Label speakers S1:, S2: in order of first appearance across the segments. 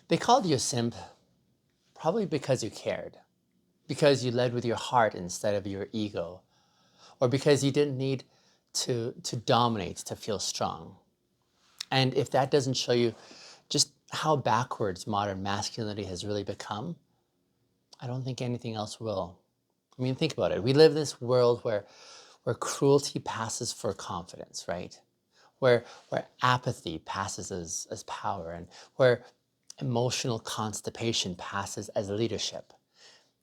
S1: They called you a simp probably because you cared, because you led with your heart instead of your ego, or because you didn't need to dominate to feel strong. And if that doesn't show you just how backwards modern masculinity has really become, I don't think anything else will. I mean, think about it. We live in this world where cruelty passes for confidence, right? Where apathy passes as power, and where emotional constipation passes as leadership.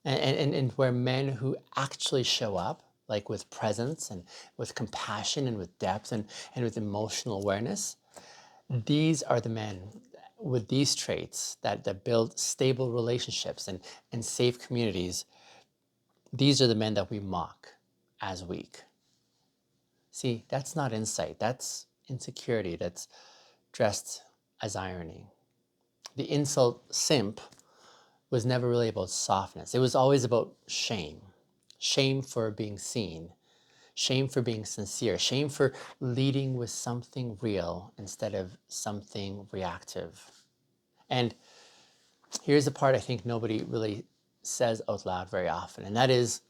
S1: And where men who actually show up, like with presence and with compassion and with depth and with emotional awareness, these are the men with these traits that build stable relationships and safe communities. These are the men that we mock as weak. See, that's not insight, that's insecurity, that's dressed as irony. The insult simp was never really about softness. It was always about shame. Shame for being seen, shame for being sincere, shame for leading with something real instead of something reactive. And here's the part I think nobody really says out loud very often, and that is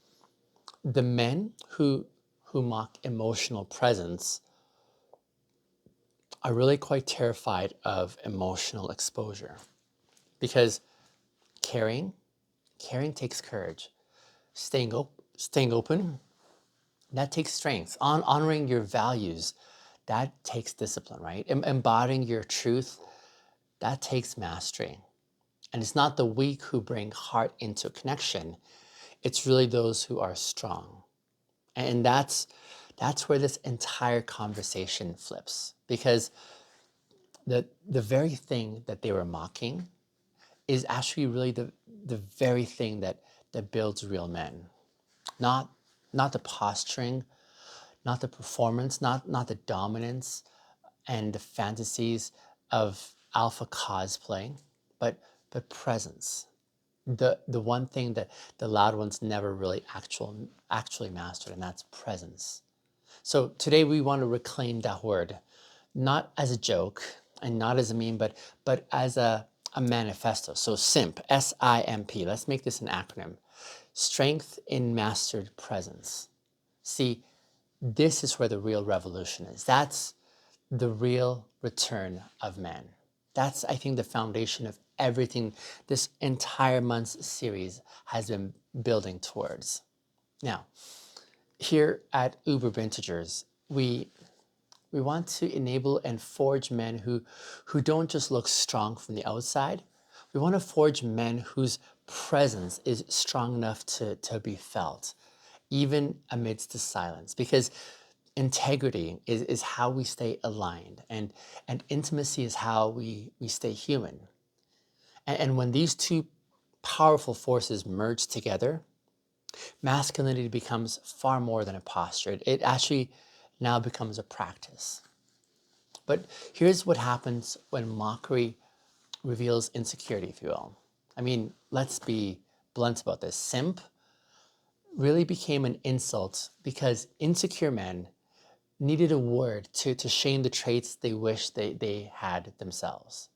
S1: the men who mock emotional presence are really quite terrified of emotional exposure, because caring caring takes courage. Staying open, that takes strength. Honoring your values, that takes discipline, right? Embodying your truth, that takes mastery. And it's not the weak who bring heart into connection. It's really those who are strong. And that's where this entire conversation flips, because the very thing that they were mocking is actually really the very thing that builds real men. Not not the posturing, not the performance, not the dominance and the fantasies of alpha cosplay, but presence. The one thing that the loud ones never really actually mastered, and that's presence. So today we want to reclaim that word, not as a joke and not as a meme, but as a manifesto. So SIMP, S-I-M-P. Let's make this an acronym. Strength in mastered presence. See, this is where the real revolution is. That's the real return of man. That's, I think, the foundation of everything this entire month's series has been building towards. Now, here at Uber Bintegers, we want to enable and forge men who don't just look strong from the outside. We want to forge men whose presence is strong enough to be felt, even amidst the silence. Because integrity is how we stay aligned, and intimacy is how we stay human. And when these two powerful forces merge together, masculinity becomes far more than a posture. It actually now becomes a practice. But here's what happens when mockery reveals insecurity, if you will. I mean, let's be blunt about this. Simp really became an insult because insecure men needed a word to shame the traits they wish they had themselves.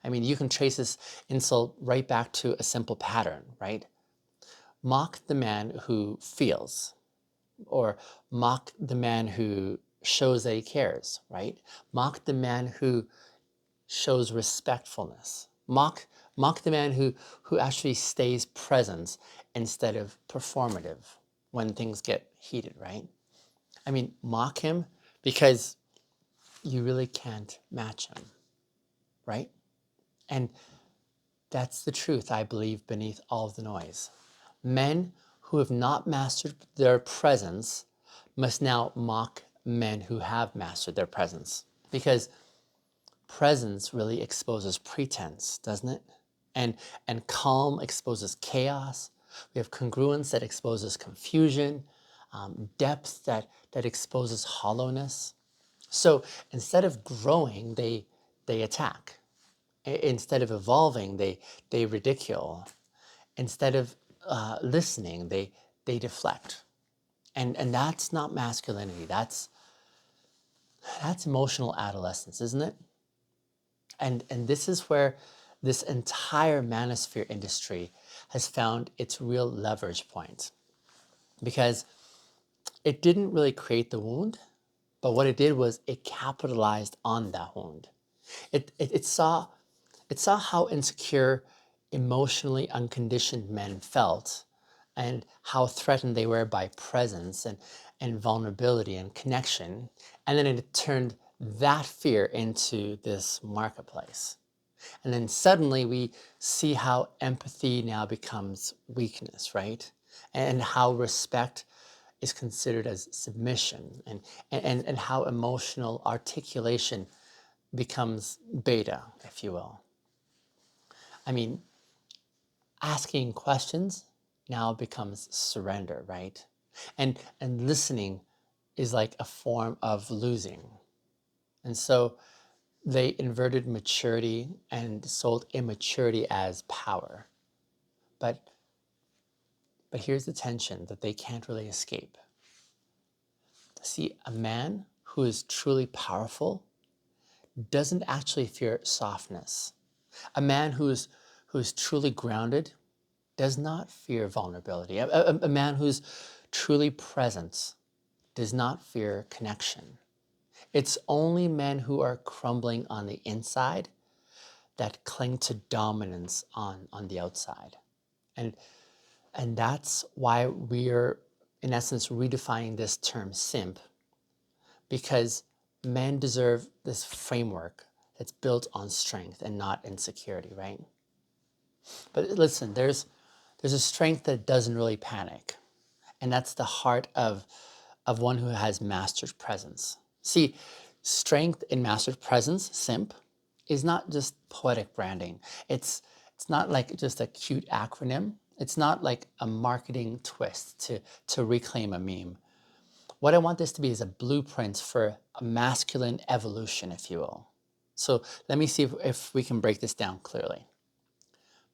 S1: I mean, you can trace this insult right back to a simple pattern, right? Mock the man who feels, or mock the man who shows that he cares, right? Mock the man who shows respectfulness. Mock the man who actually stays present instead of performative when things get heated, right? I mean, mock him because you really can't match him, right? And that's the truth, I believe, beneath all of the noise. Men who have not mastered their presence must now mock men who have mastered their presence, because presence really exposes pretense, doesn't it? And calm exposes chaos. We have congruence that exposes confusion, depth that exposes hollowness. So instead of growing, they attack. Instead of evolving, they ridicule. Instead of listening, they deflect. And that's not masculinity. That's emotional adolescence, isn't it? And this is where this entire manosphere industry has found its real leverage point, because it didn't really create the wound, but what it did was it capitalized on that wound. It saw how insecure, emotionally unconditioned men felt, and how threatened they were by presence and vulnerability and connection. And then it turned that fear into this marketplace. And then suddenly we see how empathy now becomes weakness, right? And how respect is considered as submission, and how emotional articulation becomes beta, if you will. I mean, asking questions now becomes surrender, right? And listening is like a form of losing. And so they inverted maturity and sold immaturity as power. But here's the tension that they can't really escape. See, a man who is truly powerful doesn't actually fear softness. A man who's truly grounded does not fear vulnerability. A man who's truly present does not fear connection. It's only men who are crumbling on the inside that cling to dominance on the outside. And that's why we're, in essence, redefining this term simp, because men deserve this framework that's built on strength and not insecurity, right? But listen, there's a strength that doesn't really panic, and that's the heart of one who has mastered presence. See, strength in mastered presence, simp, is not just poetic branding. It's not like just a cute acronym. It's not like a marketing twist to reclaim a meme. What I want this to be is a blueprint for a masculine evolution, if you will. So let me see if we can break this down clearly.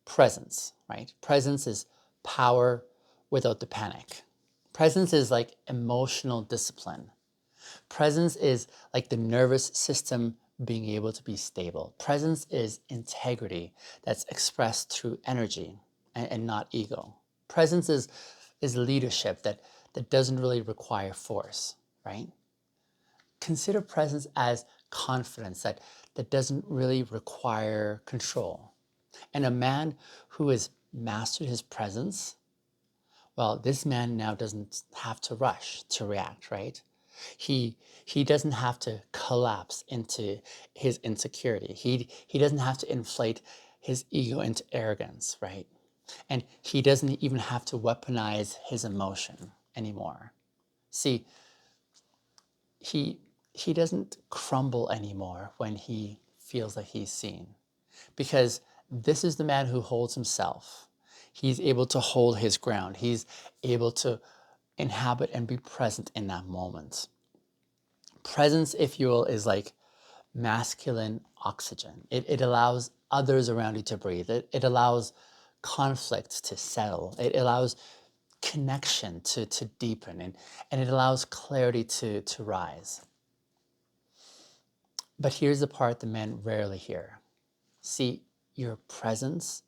S1: Presence, right? Presence is power without the panic. Presence is like emotional discipline. Presence is like the nervous system being able to be stable. Presence is integrity that's expressed through energy and not ego. Presence is leadership that doesn't really require force, right? Consider presence as confidence that doesn't really require control. And a man who has mastered his presence, well, this man now doesn't have to rush to react, right? He doesn't have to collapse into his insecurity. He doesn't have to inflate his ego into arrogance, right? And he doesn't even have to weaponize his emotion anymore. See, he he doesn't crumble anymore when he feels like he's seen, because this is the man who holds himself. He's able to hold his ground. He's able to inhabit and be present in that moment. Presence, if you will, is like masculine oxygen. It allows others around you to breathe. It allows conflict to settle. It allows connection to deepen, and it allows clarity to rise. But here's the part the men rarely hear. See, your presence,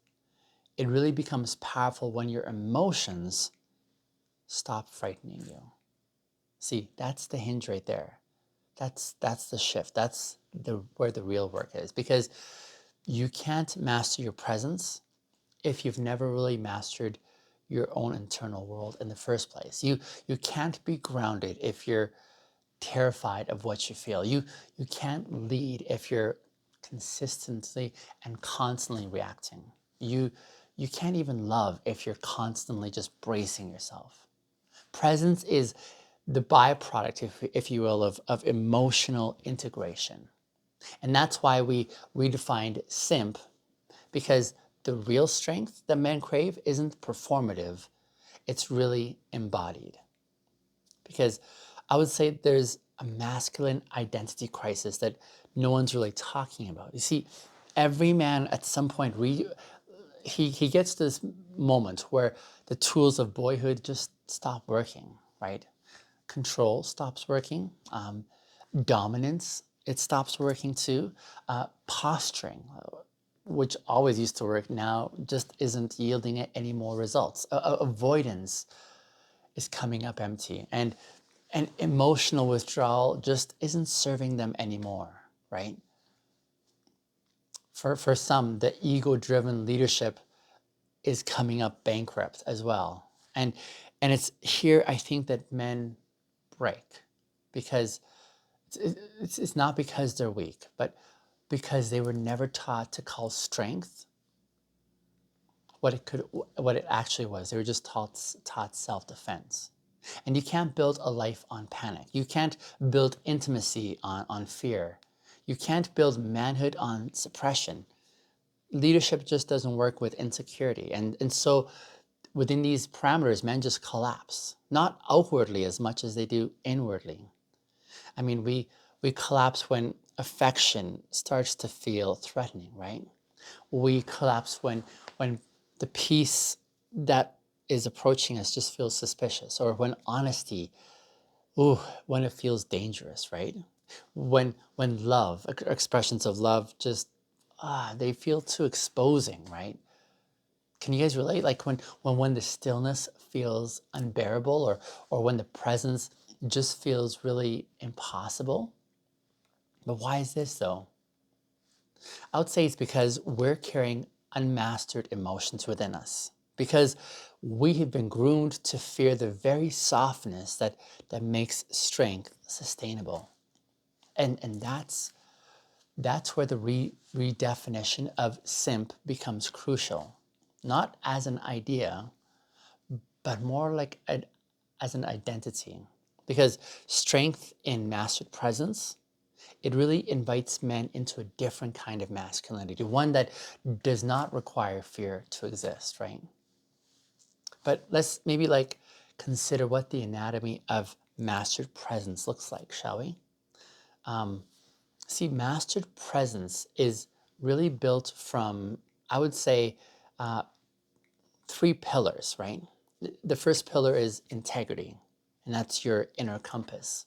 S1: it really becomes powerful when your emotions stop frightening you. See, that's the hinge right there. That's the shift. That's where the real work is, because you can't master your presence if you've never really mastered your own internal world in the first place. You can't be grounded if you're terrified of what you feel. You can't lead if you're consistently and constantly reacting. You can't even love if you're constantly just bracing yourself. Presence is the byproduct, if you will, of emotional integration. And that's why we redefined simp, because the real strength that men crave isn't performative, it's really embodied. Because I would say there's a masculine identity crisis that no one's really talking about. You see, every man at some point, he gets to this moment where the tools of boyhood just stop working, right? Control stops working. Dominance, it stops working too. Posturing, which always used to work, now just isn't yielding any more results. Avoidance is coming up empty, and emotional withdrawal just isn't serving them anymore, right? For some, the ego-driven leadership is coming up bankrupt as well. And it's here I think that men break, because it's not because they're weak, but because they were never taught to call strength what it actually was. They were just taught self-defense. And you can't build a life on panic. You can't build intimacy on fear. You can't build manhood on suppression. Leadership just doesn't work with insecurity. And so within these parameters, men just collapse, not outwardly as much as they do inwardly. I mean, we collapse when affection starts to feel threatening, right? We collapse when the peace that is approaching us just feels suspicious, or when honesty, ooh, when it feels dangerous, right? When love, expressions of love just, they feel too exposing, right? Can you guys relate? Like when the stillness feels unbearable, or when the presence just feels really impossible. But why is this though? I would say it's because we're carrying unmastered emotions within us. Because we have been groomed to fear the very softness that makes strength sustainable. And that's where the redefinition of simp becomes crucial. Not as an idea, but more like as an identity. Because strength in mastered presence, it really invites men into a different kind of masculinity, one that does not require fear to exist, right? But let's maybe like consider what the anatomy of mastered presence looks like, shall we? See, mastered presence is really built from, I would say, three pillars, right? The first pillar is integrity, and that's your inner compass.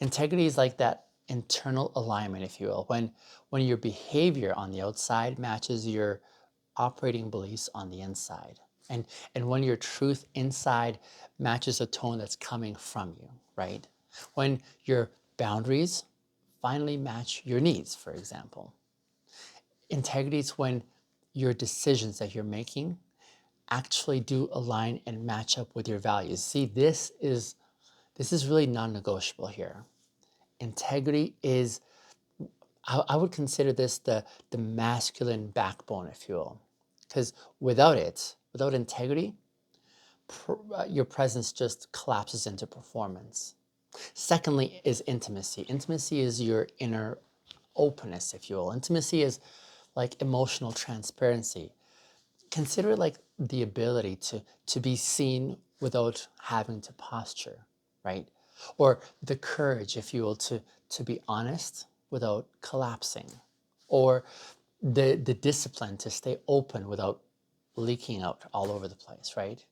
S1: Integrity is like that internal alignment, if you will, when your behavior on the outside matches your operating beliefs on the inside. And when your truth inside matches a tone that's coming from you, right? When your boundaries finally match your needs, for example. Integrity is when your decisions that you're making actually do align and match up with your values. See, this is really non-negotiable here. Integrity is, I would consider this the masculine backbone, if you will. Because without integrity, your presence just collapses into performance. Secondly is intimacy. Intimacy is your inner openness, if you will. Intimacy is like emotional transparency. Consider it like the ability to be seen without having to posture, right? Or the courage, if you will, to be honest without collapsing. Or the discipline to stay open without leaking out all over the place, right?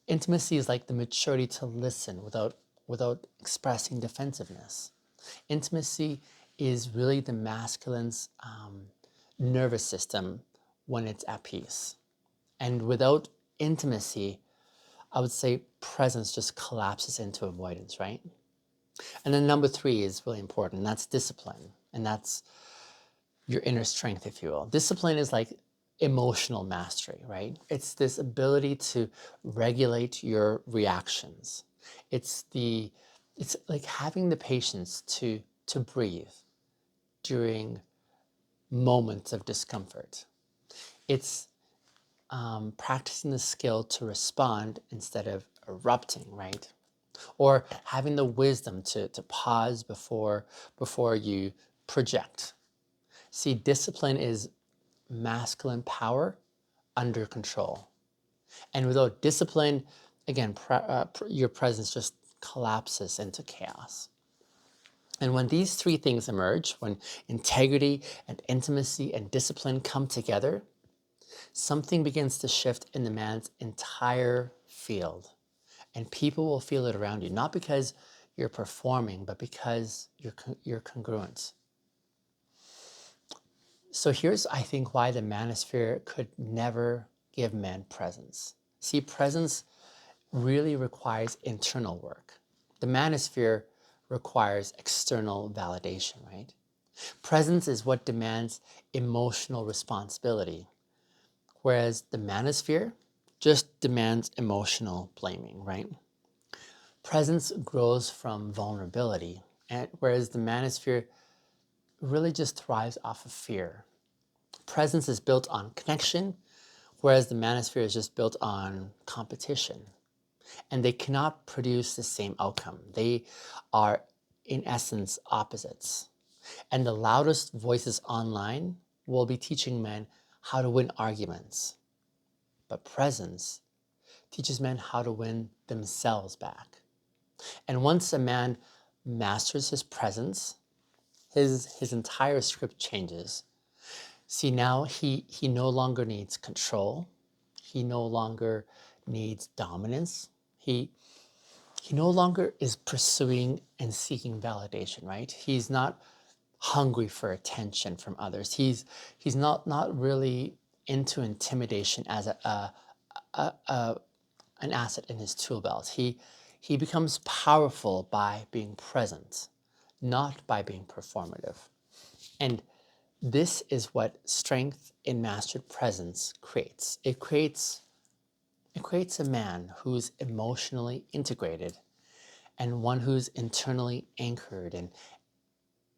S1: Intimacy is like the maturity to listen without expressing defensiveness. Intimacy is really the masculine's nervous system when it's at peace. And without intimacy, I would say presence just collapses into avoidance, right? And then number three is really important, and that's discipline. And that's your inner strength, if you will. Discipline is like emotional mastery, right? It's this ability to regulate your reactions. It's like having the patience to breathe during moments of discomfort. It's practicing the skill to respond instead of erupting, right? Or having the wisdom to pause before you project. See, discipline is masculine power under control. And without discipline, again, your presence just collapses into chaos. And when these three things emerge, when integrity and intimacy and discipline come together, something begins to shift in the man's entire field. And people will feel it around you, not because you're performing, but because you're congruent. So here's, I think, why the manosphere could never give men presence. See, presence really requires internal work. The manosphere requires external validation, right? Presence is what demands emotional responsibility, whereas the manosphere just demands emotional blaming, right? Presence grows from vulnerability, and whereas the manosphere really just thrives off of fear. Presence is built on connection, whereas the manosphere is just built on competition. And they cannot produce the same outcome. They are, in essence, opposites. And the loudest voices online will be teaching men how to win arguments. But presence teaches men how to win themselves back. And once a man masters his presence, his entire script changes. See, now he no longer needs control. He no longer needs dominance. He no longer is pursuing and seeking validation, right? He's not hungry for attention from others. He's not really into intimidation as an asset in his tool belt. He becomes powerful by being present, not by being performative. And this is what strength in mastered presence creates. It creates a man who's emotionally integrated and one who's internally anchored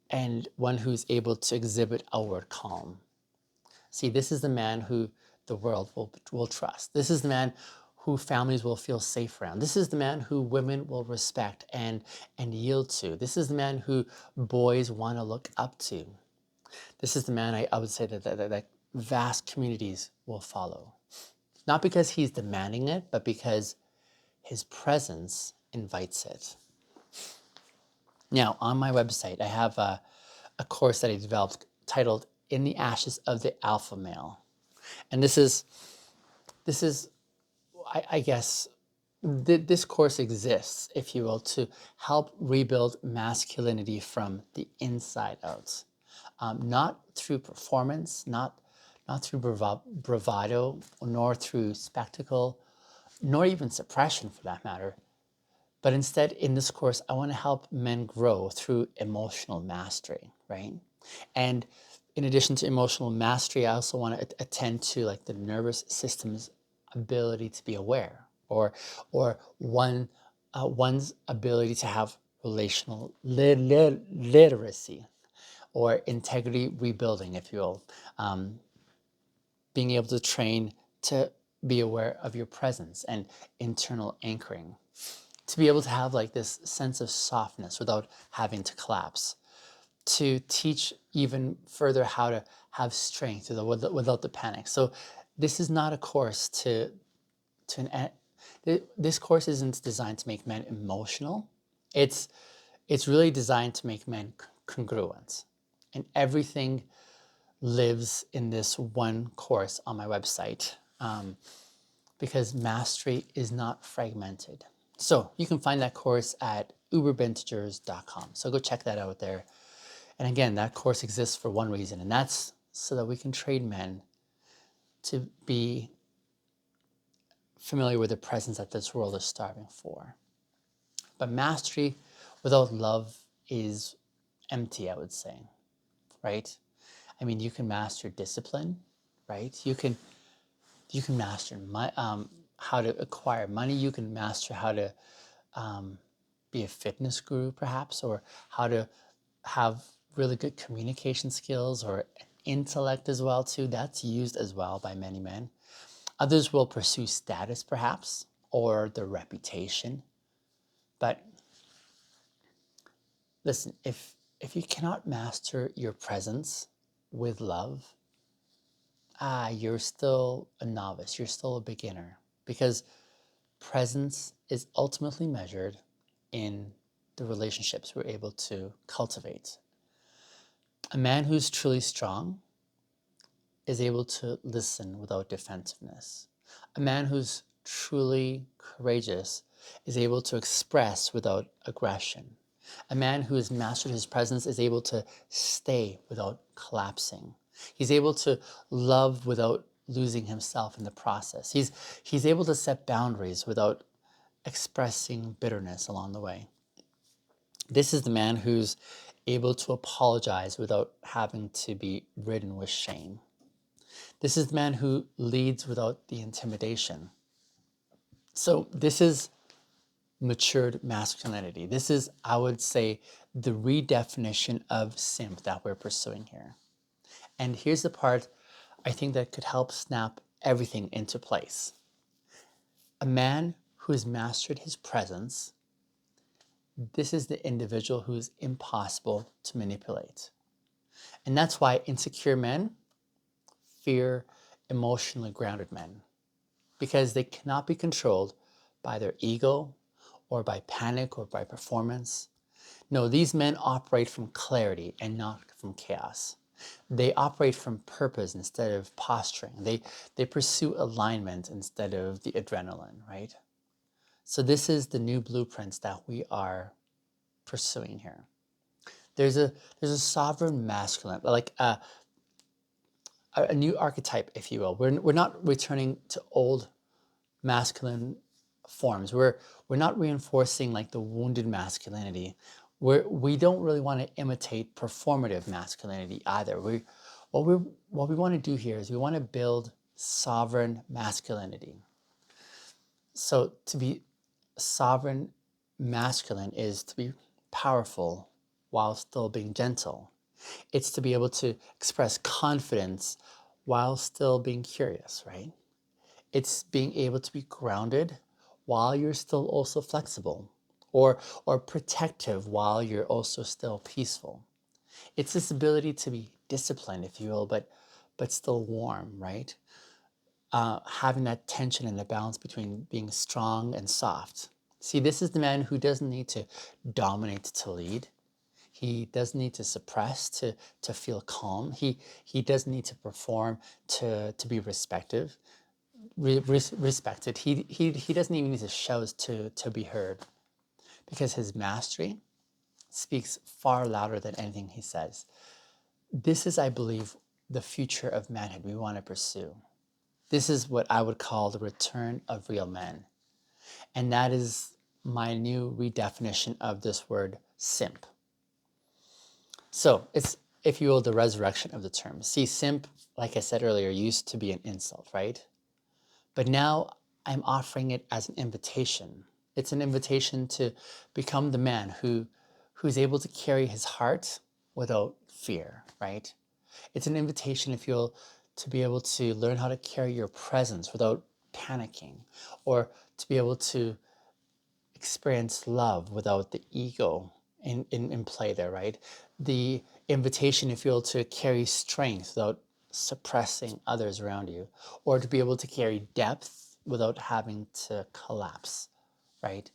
S1: and one who's able to exhibit outward calm. See, this is the man who the world will trust. This is the man who families will feel safe around. This is the man who women will respect and yield to. This is the man who boys want to look up to. This is the man I would say that vast communities will follow. Not because he's demanding it, but because his presence invites it. Now, on my website, I have a course that I developed titled In the Ashes of the Alpha Male. And this is I guess, this course exists, if you will, to help rebuild masculinity from the inside out. Not through performance, not through bravado, nor through spectacle, nor even suppression for that matter. But instead, in this course, I want to help men grow through emotional mastery, right? And in addition to emotional mastery, I also want to attend to like the nervous system's ability to be aware, or one's ability to have relational literacy, or integrity rebuilding, if you will. Being able to train to be aware of your presence and internal anchoring, to be able to have like this sense of softness without having to collapse, to teach even further how to have strength without the panic. So this is not a course this course isn't designed to make men emotional. It's really designed to make men congruent. And everything lives in this one course on my website, because mastery is not fragmented. So you can find that course at uberbintegers.com. So go check that out there. And again, that course exists for one reason, and that's so that we can train men to be familiar with the presence that this world is starving for. But mastery without love is empty, I would say, right? I mean, you can master discipline, right? You can master how to acquire money. You can master how to be a fitness guru, perhaps, or how to have really good communication skills or intellect as well too. That's used as well by many men. Others will pursue status, perhaps, or their reputation. But listen, if you cannot master your presence with love, you're still a novice. You're still a beginner, because presence is ultimately measured in the relationships we're able to cultivate. A man who's truly strong is able to listen without defensiveness. A man who's truly courageous is able to express without aggression. A man who has mastered his presence is able to stay without collapsing. He's able to love without losing himself in the process. He's able to set boundaries without expressing bitterness along the way. This is the man who's able to apologize without having to be ridden with shame. This is the man who leads without the intimidation. So this is matured masculinity. This is, I would say, the redefinition of simp that we're pursuing here. And here's the part I think that could help snap everything into place. A man who has mastered his presence, this is the individual who's impossible to manipulate. And that's why insecure men fear emotionally grounded men, because they cannot be controlled by their ego or by panic or by performance. No, these men operate from clarity and not from chaos. They operate from purpose instead of posturing. They pursue alignment instead of the adrenaline, right? So this is the new blueprints that we are pursuing here. There's a sovereign masculine, like a new archetype, if you will. We're not returning to old masculine forms. We're not reinforcing like the wounded masculinity. We don't really want to imitate performative masculinity either. What we want to do here is we want to build sovereign masculinity. So to be sovereign masculine is to be powerful while still being gentle. It's to be able to express confidence while still being curious, right? It's being able to be grounded while you're still also flexible, or protective while you're also still peaceful. It's this ability to be disciplined, if you will, but still warm, right? Having that tension and the balance between being strong and soft. See, this is the man who doesn't need to dominate to lead. He doesn't need to suppress to feel calm. He doesn't need to perform to be respected. He doesn't even need to shout to be heard, because his mastery speaks far louder than anything he says. This is, I believe, the future of manhood we want to pursue. This is what I would call the return of real men. And that is my new redefinition of this word simp. So it's, if you will, the resurrection of the term. See, simp, like I said earlier, used to be an insult, right? But now I'm offering it as an invitation. It's an invitation to become the man who's able to carry his heart without fear, right? It's an invitation, if you'll, to be able to learn how to carry your presence without panicking, or to be able to experience love without the ego in play there, right? The invitation, if you will, to carry strength without suppressing others around you, or to be able to carry depth without having to collapse, right?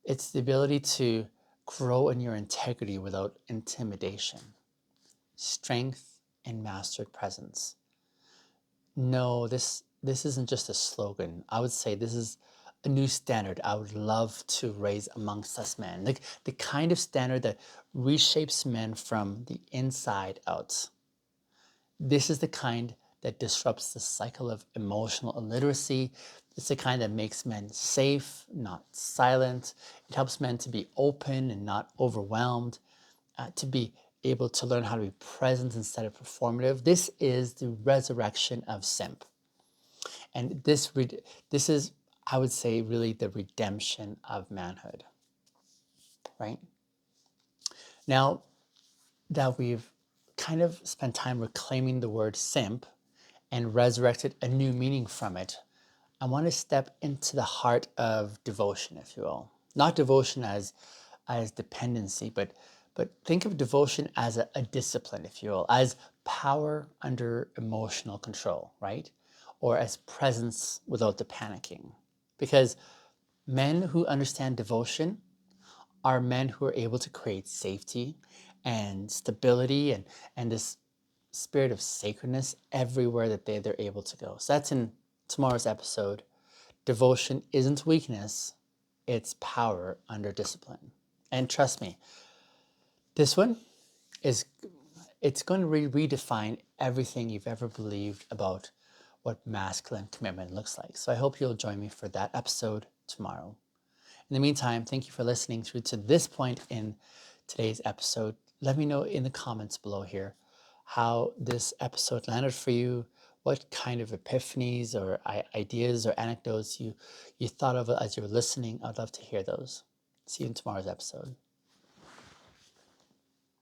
S1: It's the ability to grow in your integrity without intimidation, strength and mastered presence. No, this isn't just a slogan. I would say this is a new standard I would love to raise amongst us men. Like the kind of standard that reshapes men from the inside out. This is the kind that disrupts the cycle of emotional illiteracy. It's the kind that makes men safe, not silent. It helps men to be open and not overwhelmed, to be able to learn how to be present instead of performative. This is the resurrection of simp. And this is, I would say, really the redemption of manhood, right? Now that we've kind of spent time reclaiming the word simp and resurrected a new meaning from it, I want to step into the heart of devotion, if you will. Not devotion as dependency, but think of devotion as a discipline, if you will, as power under emotional control, right? Or as presence without the panicking. Because men who understand devotion are men who are able to create safety and stability and this spirit of sacredness everywhere that they're able to go. So that's in tomorrow's episode. Devotion isn't weakness, it's power under discipline. And trust me, this one is it's going to redefine everything you've ever believed about what masculine commitment looks like. So I hope you'll join me for that episode tomorrow. In the meantime, thank you for listening through to this point in today's episode. Let me know in the comments below here how this episode landed for you, what kind of epiphanies or ideas or anecdotes you thought of as you were listening. I'd love to hear those. See you in tomorrow's episode.